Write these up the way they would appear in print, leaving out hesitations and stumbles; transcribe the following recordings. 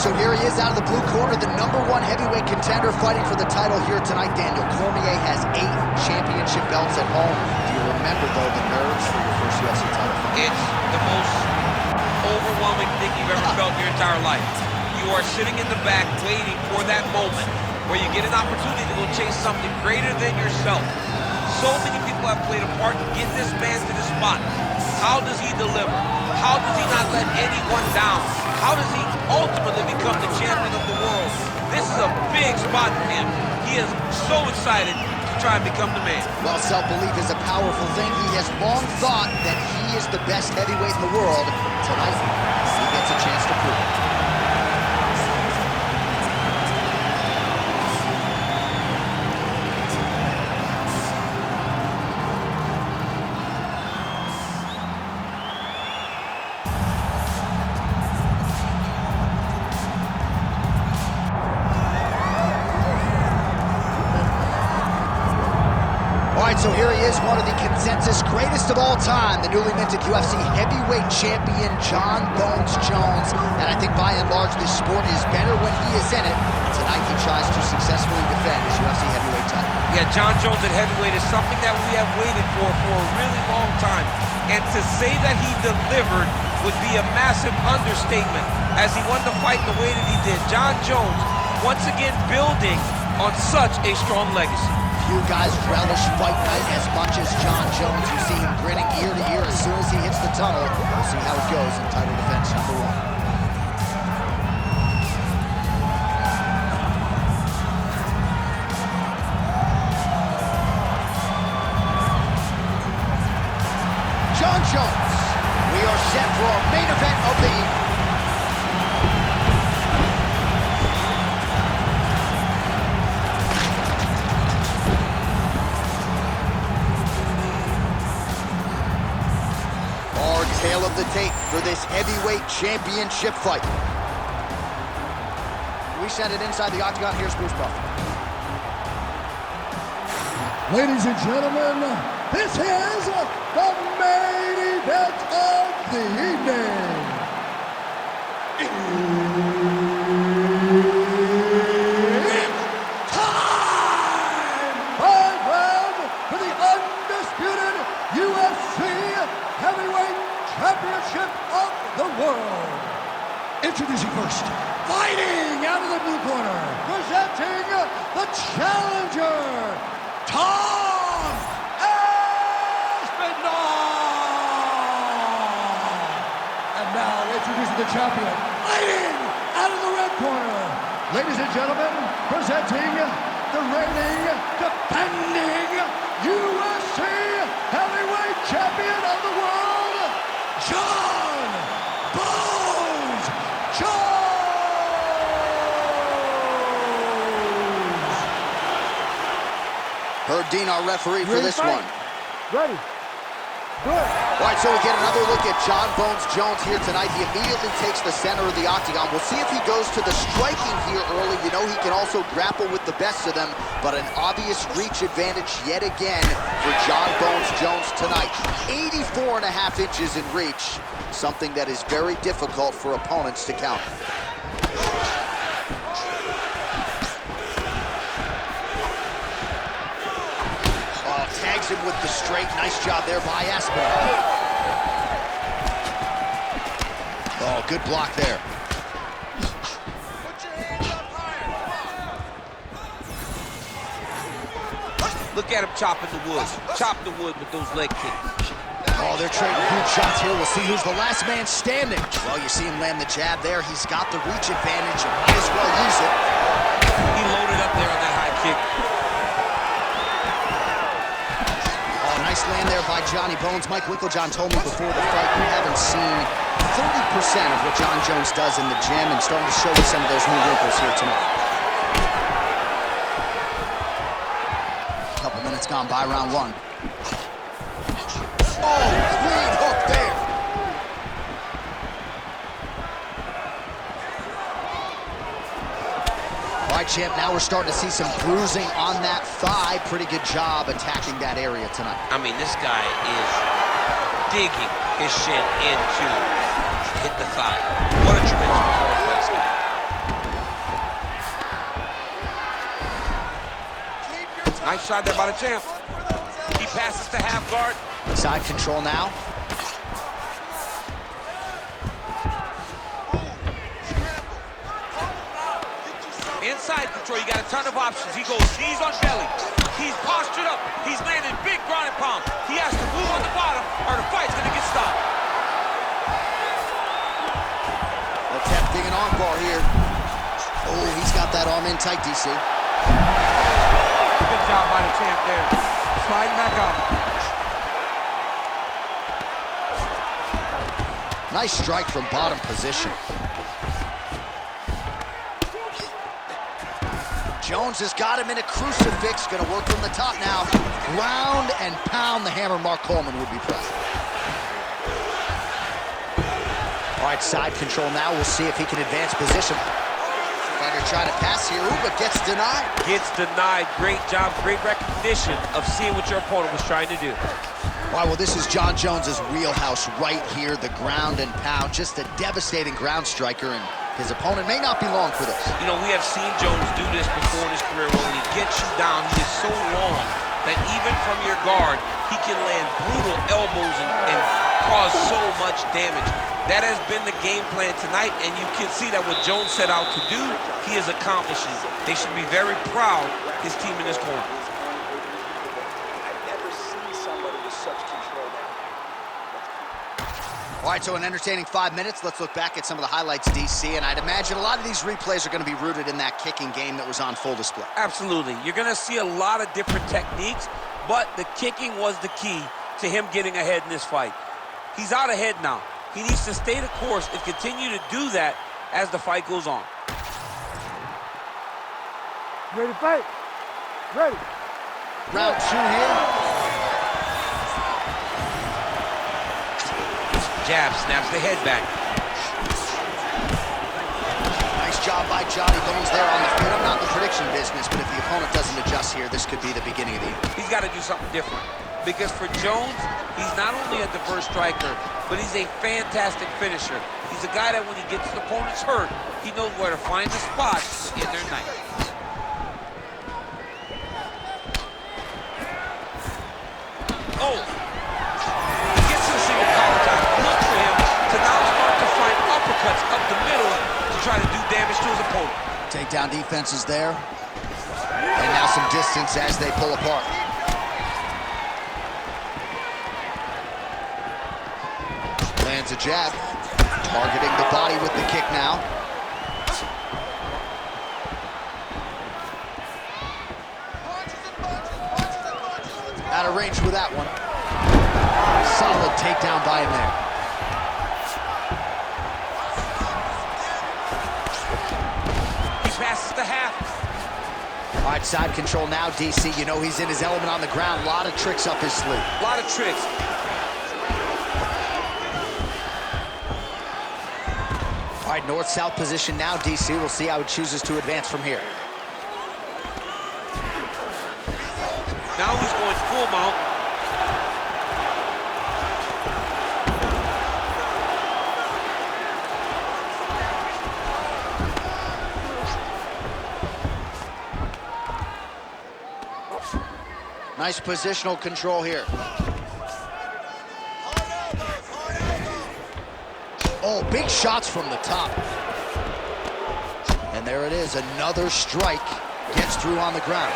So here he is out of the blue corner, the #1 heavyweight contender fighting for the title here tonight, Daniel. Cormier has 8 championship belts at home. Do you remember, though, the nerves for your first UFC title fight? It's the most overwhelming thing you've ever felt in your entire life. You are sitting in the back waiting for that moment where you get an opportunity to go chase something greater than yourself. So many people have played a part in getting this man to the spot. How does he deliver? How does he not let anyone down? How does he ultimately become the champion of the world? This is a big spot for him. He is so excited to try and become the man. Well, self-belief is a powerful thing. He has long thought that he is the best heavyweight in the world. Tonight, he gets a chance to prove it. So here he is, one of the consensus greatest of all time, the newly minted UFC heavyweight champion, Jon Bones Jones. And I think by and large, this sport is better when he is in it. Tonight, he tries to successfully defend his UFC heavyweight title. Yeah, Jon Jones at heavyweight is something that we have waited for a really long time. And to say that he delivered would be a massive understatement as he won the fight the way that he did. Jon Jones, once again, building on such a strong legacy. Few guys relish fight night as much as Jon Jones. You see him grinning ear to ear as soon as he hits the tunnel. We'll see how it goes in title defense #1. Jon Jones, we are set for our main event of the evening. Tale of the tape for this heavyweight championship fight. We send it inside the octagon. Here's Bruce Buffer. Ladies and gentlemen, this is the main event of the evening. It's time! 5 rounds for the undisputed UFC heavyweight championship of the world. Introducing first, fighting out of the blue corner, presenting the challenger, Tom Aspinall. And now introducing the champion, fighting out of the red corner. Ladies and gentlemen, presenting the reigning, defending UFC heavyweight champion of the world, Jon Bones Jones! Herb Dean, our referee for this one. Ready. Good. All right, so we get another look at Jon Bones Jones here tonight. He immediately takes the center of the octagon. We'll see if he goes to the striking here early. You know he can also grapple with the best of them, but an obvious reach advantage yet again for Jon Bones Jones tonight. 84.5 inches in reach, something that is very difficult for opponents to counter. Tags him with the straight. Nice job there by Aspinall. Oh, good block there. Put your hands up higher. Look at him chopping the wood. Chop the wood with those leg kicks. Oh, they're trading huge shots here. We'll see who's the last man standing. Well, you see him land the jab there. He's got the reach advantage. Might as well use it. He loaded up there on that high kick. Nice land there by Johnny Bones. Mike Winklejohn told me before the fight we haven't seen 30% of what Jon Jones does in the gym, and starting to show me some of those new wrinkles here tonight. A couple minutes gone by round 1. Oh, clean hook there. All right, champ, now we're starting to see some bruising on that thigh. Pretty good job attacking that area tonight. I mean, this guy is digging his shin into hit the thigh. What a tremendous performance by this guy. Nice shot there by the champ. He passes to half guard. Side control now. Inside control, you got a ton of options. He goes knees on belly. He's postured up. He's landing big ground and pound. He has to move on the bottom or the fight's gonna get stopped. Attempting an armbar here. Oh, he's got that arm in tight, DC. Good job by the champ there. Sliding back up. Nice strike from bottom position. Jones has got him in a crucifix. Gonna work from the top now. Ground and pound. The hammer Mark Coleman would be proud. All right, side control now. We'll see if he can advance position. Fighter trying to pass here, but gets denied. Gets denied. Great job, great recognition of seeing what your opponent was trying to do. All right, well, this is Jon Jones's wheelhouse right here, the ground and pound. Just a devastating ground striker, and his opponent may not be long for this. You know, we have seen Jones do this before in his career. When he gets you down, he is so long that even from your guard, he can land brutal elbows and cause so much damage. That has been the game plan tonight, and you can see that what Jones set out to do, he is accomplishing. They should be very proud, his team in this corner. I've never seen somebody with such control now. All right, so an entertaining 5 minutes. Let's look back at some of the highlights, DC, and I'd imagine a lot of these replays are going to be rooted in that kicking game that was on full display. Absolutely. You're going to see a lot of different techniques, but the kicking was the key to him getting ahead in this fight. He's out ahead now. He needs to stay the course and continue to do that as the fight goes on. Ready to fight? Ready. Round 2 here. Jab snaps the head back. Nice job by Johnny Bones there on the feet. I'm not in the prediction business, but if the opponent doesn't adjust here, this could be the beginning of the end. He's got to do something different. Because for Jones, he's not only a diverse striker, but he's a fantastic finisher. He's a guy that when he gets his opponents hurt, he knows where to find the spots in their night. Oh! He gets to the single power time. Look for him to now start to find uppercuts up the middle to try to do damage to his opponent. Takedown defense is there. And now some distance as they pull apart. Lands a jab, targeting the body with the kick now. Out of range with that one. Solid takedown by him there. He passes the half. All right, side control now, DC. You know he's in his element on the ground. A lot of tricks up his sleeve. A lot of tricks. All right, north-south position now, DC. We'll see how he chooses to advance from here. Now he's going full mount. Nice positional control here. Oh, big shots from the top. And there it is, another strike. Gets through on the ground.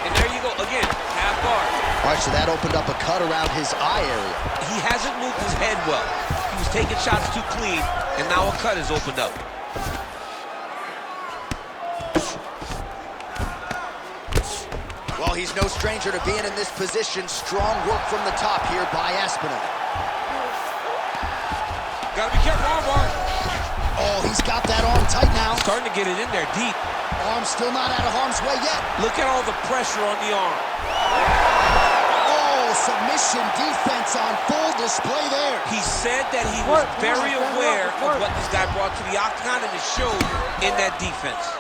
And there you go, again, half guard. All right, so that opened up a cut around his eye area. He hasn't moved his head well. He was taking shots too clean, and now a cut has opened up. Well, he's no stranger to being in this position. Strong work from the top here by Aspinall. Gotta be careful, armbar. Oh, he's got that arm tight now. Starting to get it in there deep. Arm still not out of harm's way yet. Look at all the pressure on the arm. Oh, submission defense on full display there. He said that he was very aware of what this guy brought to the octagon, and it showed in that defense.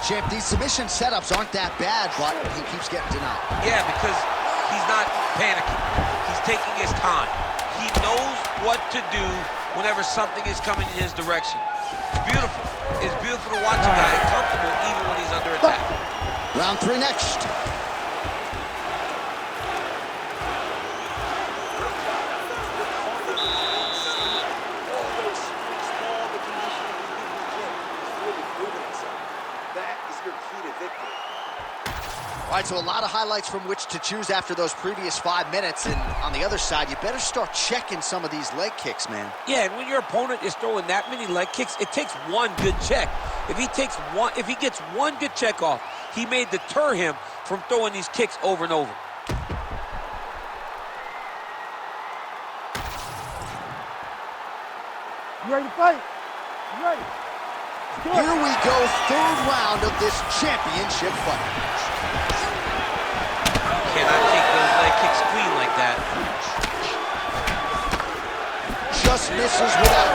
Champ, these submission setups aren't that bad, but he keeps getting denied. Yeah, because he's not panicking. He's taking his time. He knows what to do whenever something is coming in his direction. beautiful. It's beautiful to watch a guy comfortable even when he's under attack. Round 3 next. All right, so a lot of highlights from which to choose after those previous 5 minutes. And on the other side, you better start checking some of these leg kicks, man. Yeah, and when your opponent is throwing that many leg kicks, it takes one good check. If he gets one good check off, he may deter him from throwing these kicks over and over. You ready to fight? You ready? Here we go, 3rd round of this championship fight. Cannot take those leg kicks clean like that. Just misses with that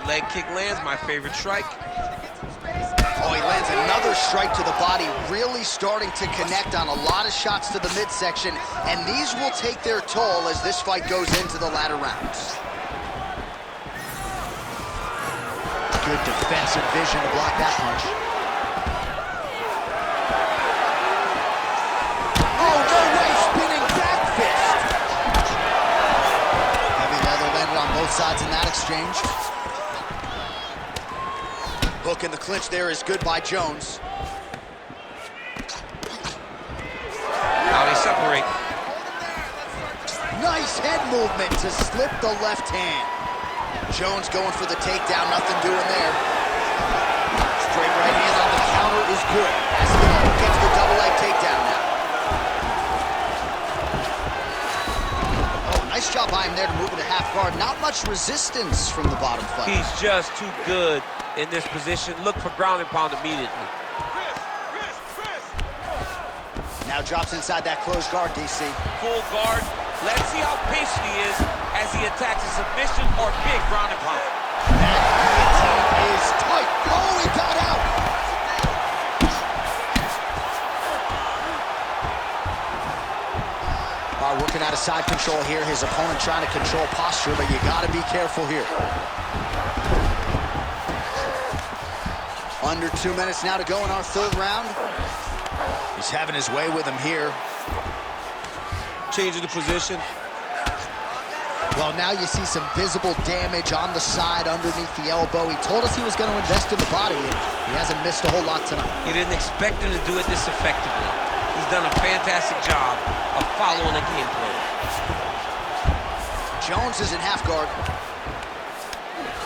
one. Leg kick lands, my favorite strike. Oh, he lands another strike to the body, really starting to connect on a lot of shots to the midsection, and these will take their toll as this fight goes into the latter rounds. Good defensive vision to block that punch. Oh, no way, spinning back fist. Heavy leather landed on both sides in that exchange. Hook in the clinch there is good by Jones. Now they separate. Nice head movement to slip the left hand. Jones going for the takedown, nothing doing there. Straight right hand on the counter is good. Aspinall gets the double leg takedown now. Oh, nice job by him there to move it to half guard. Not much resistance from the bottom fight. He's just too good in this position. Look for ground and pound immediately. Now drops inside that closed guard, DC. Full guard. Let's see how patient he is as he attacks a submission or big ground and pound. That guillotine is tight. Oh, he got out. Working out of side control here. His opponent trying to control posture, but you got to be careful here. Under 2 minutes now to go in our 3rd round. He's having his way with him here. Changing the position. Well, now you see some visible damage on the side underneath the elbow. He told us he was going to invest in the body, and he hasn't missed a whole lot tonight. You didn't expect him to do it this effectively. He's done a fantastic job of following the game plan. Jones is in half guard.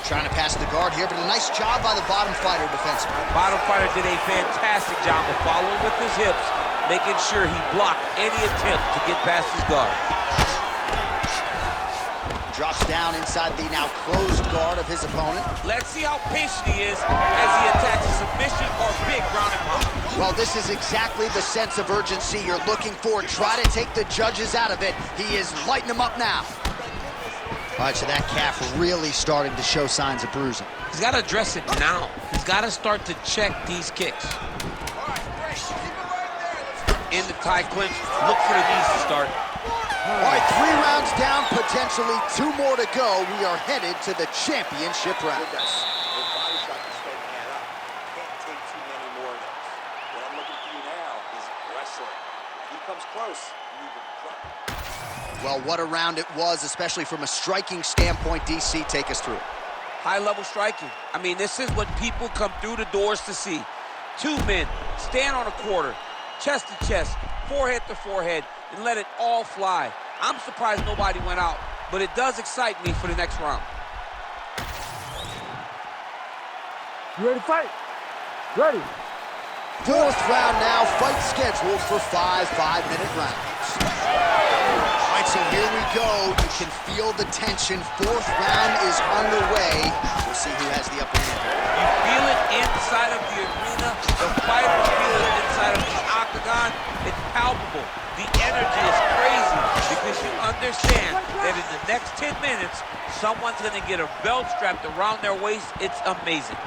Trying to pass the guard here, but a nice job by the bottom fighter defensively. Bottom fighter did a fantastic job of following with his hips, making sure he blocked any attempt to get past his guard. Drops down inside the now closed guard of his opponent. Let's see how patient he is as he attacks a submission or big ground and pound. Well, this is exactly the sense of urgency you're looking for. Try to take the judges out of it. He is lighting them up now. All right, so that calf really starting to show signs of bruising. He's got to address it now. He's got to start to check these kicks. In the tie clinch, look for the knees to start. All right, 3 rounds down, potentially 2 more to go. We are headed to the championship rounds. Can't take too many more of those. What I'm looking for you now is wrestling. If he comes close, you need to drop. Well, what a round it was, especially from a striking standpoint. DC, take us through it. High-level striking. I mean, this is what people come through the doors to see. 2 men stand on a quarter, chest to chest, forehead to forehead, and let it all fly. I'm surprised nobody went out, but it does excite me for the next round. You ready to fight? Ready. 4th round now, fight scheduled for 5 5-minute rounds. All right, so here we go. You can feel the tension. 4th round is underway. We'll see who has the upper hand. You feel it inside of the arena. The fighters feel it inside of the octagon. It's palpable. The energy is crazy because you understand that in the next 10 minutes, someone's going to get a belt strapped around their waist. It's amazing.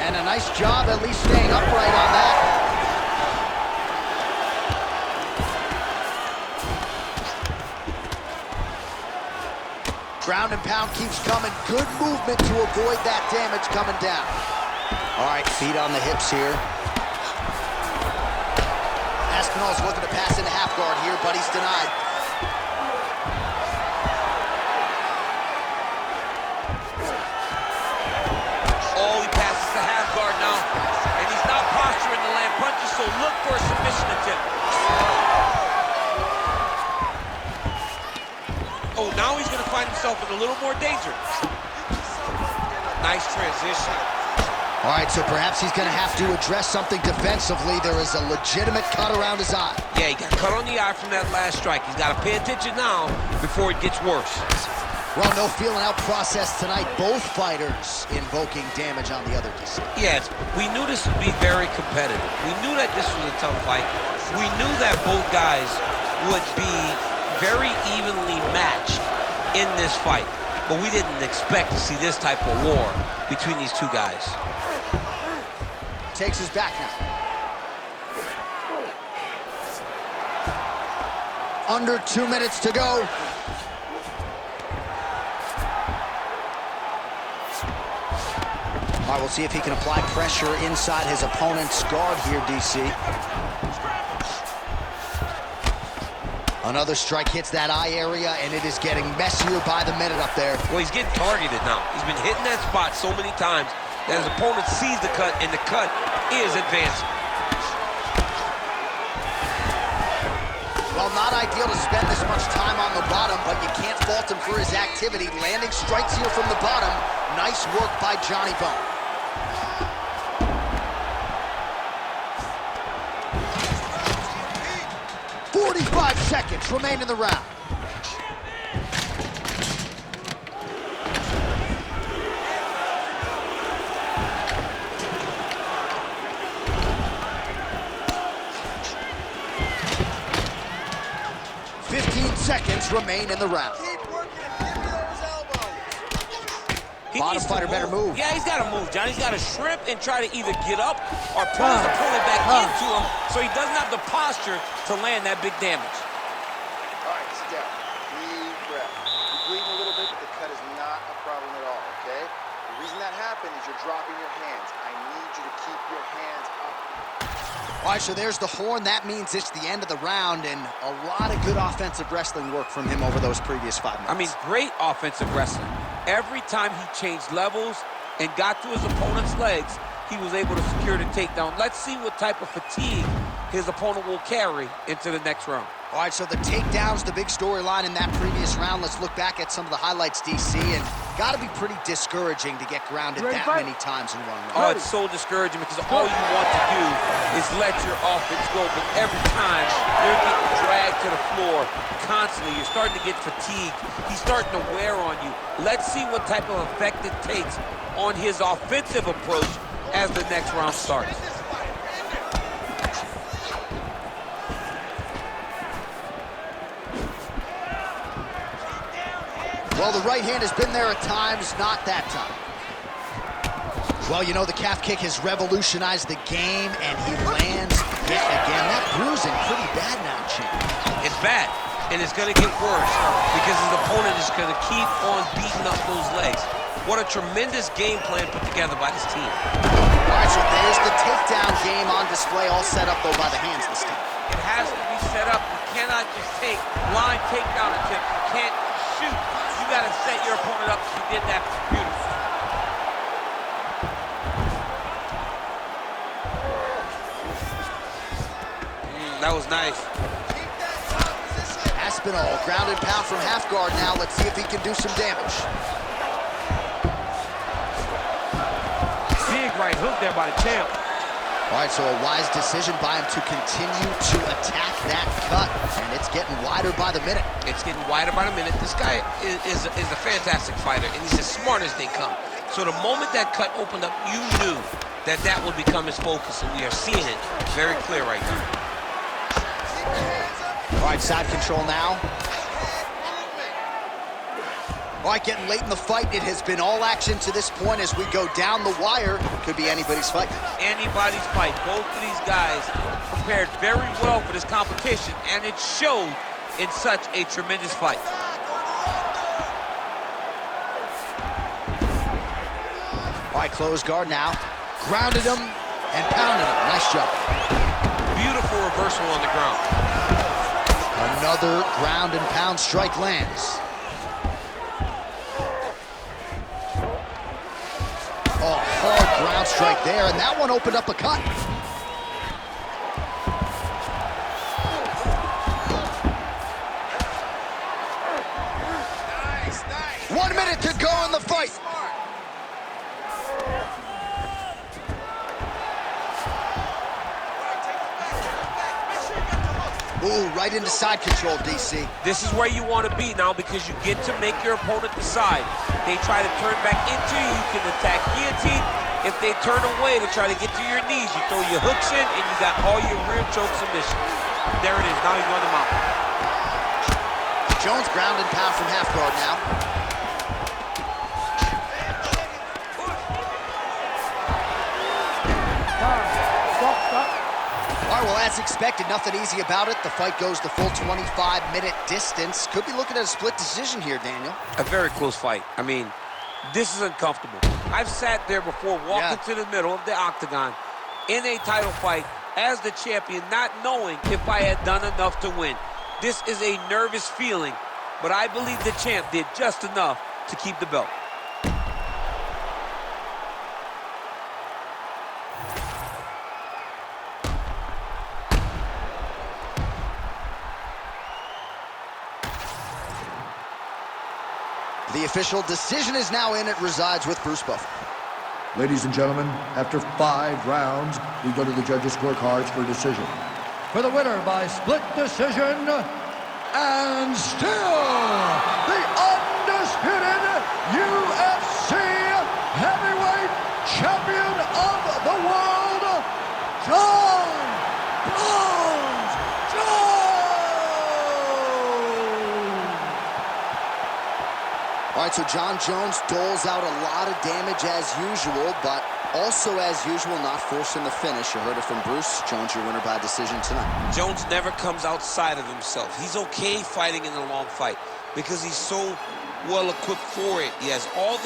And a nice job at least staying upright on that. Ground and pound keeps coming. Good movement to avoid that damage coming down. All right, feet on the hips here. Aspinall's looking to pass into half guard here, but he's denied. Oh, he passes to half guard now. And he's not posturing to land punches, so look for a submission attempt. Oh, now he's going to find himself in a little more danger. Nice transition. All right, so perhaps he's going to have to address something defensively. There is a legitimate cut around his eye. Yeah, he got cut on the eye from that last strike. He's got to pay attention now before it gets worse. Well, no feeling out process tonight. Both fighters invoking damage on the other DC. Yes, we knew this would be very competitive. We knew that this was a tough fight. We knew that both guys would be very evenly matched in this fight. But we didn't expect to see this type of war between these two guys. Takes his back now. Under 2 minutes to go. All right, we'll see if he can apply pressure inside his opponent's guard here, DC. Another strike hits that eye area, and it is getting messier by the minute up there. Well, he's getting targeted now. He's been hitting that spot so many times that his opponent sees the cut, and the cut is advancing. Well, not ideal to spend this much time on the bottom, but you can't fault him for his activity. Landing strikes here from the bottom. Nice work by Johnny Bone. "45 seconds remain in the round. Seconds remain in the round. Keep working and give me those elbows. Bottom fighter better move. Yeah, he's got to move, John. He's got to shrimp and try to either get up or pull his opponent back into him so he doesn't have the posture to land that big damage. All right, sit down. Deep breath. You're bleeding a little bit, but the cut is not a problem at all, okay? The reason that happened is you're dropping your hands. I need you to keep your hands up. All right, so there's the horn. That means it's the end of the round, and a lot of good offensive wrestling work from him over those previous 5 minutes. I mean, great offensive wrestling. Every time he changed levels and got to his opponent's legs, he was able to secure the takedown. Let's see what type of fatigue his opponent will carry into the next round. All right, so the takedown's the big storyline in that previous round. Let's look back at some of the highlights, DC, and got to be pretty discouraging to get grounded that many times in one round. Oh, it's so discouraging because all you want to do is let your offense go, but every time you're getting dragged to the floor constantly, you're starting to get fatigued. He's starting to wear on you. Let's see what type of effect it takes on his offensive approach as the next round starts. Well, the right hand has been there at times, not that time. Well, you know, the calf kick has revolutionized the game, and he lands yet again. That bruising pretty bad now, Champ. It's bad, and it's going to get worse because his opponent is going to keep on beating up those legs. What a tremendous game plan put together by this team. All right, so there's the takedown game on display, all set up, though, by the hands this time. It has to be set up. You cannot just take blind takedown attempts. You can't shoot. You got to set your opponent up. He did that beautifully. That was nice. Aspinall, grounded pound from half guard now. Let's see if he can do some damage. Big right hook there by the champ. All right, so a wise decision by him to continue to attack that cut, and it's getting wider by the minute. It's getting wider by the minute. This guy is a fantastic fighter, and he's as smart as they come. So the moment that cut opened up, you knew that that would become his focus, and we are seeing it very clear right now. All right, side control now. All right, getting late in the fight. It has been all action to this point as we go down the wire. Could be anybody's fight. Anybody's fight. Both of these guys prepared very well for this competition, and it showed in such a tremendous fight. All right, close guard now. Grounded him and pounded him. Nice job. Beautiful reversal on the ground. Another ground and pound strike lands. Oh, hard ground strike there, and that one opened up a cut. Nice. 1 minute to go in the fight. Ooh, right into side control, DC. This is where you want to be now because you get to make your opponent decide. They try to turn back into you, you can attack guillotine. If they turn away to try to get to your knees, you throw your hooks in and you got all your rear choke submissions. There it is, now he's run them out. Jones ground and pound from half guard now. All right, well, as expected, nothing easy about it. The fight goes the full 25-minute distance. Could be looking at a split decision here, Daniel. A very close fight. I mean, this is uncomfortable. I've sat there before, walking to the middle of the octagon in a title fight as the champion, not knowing if I had done enough to win. This is a nervous feeling, but I believe the champ did just enough to keep the belt. The official decision is now in. It resides with Bruce Buffer. Ladies and gentlemen, after 5 rounds, we go to the judges' scorecards for a decision. For the winner by split decision, and still the undisputed UFC heavyweight champion of the world, Jon Jones. All right, so Jon Jones doles out a lot of damage as usual, but also as usual, not forcing the finish. You heard it from Bruce. Jones, your winner by decision tonight. Jones never comes outside of himself. He's okay fighting in a long fight because he's so well equipped for it. He has all the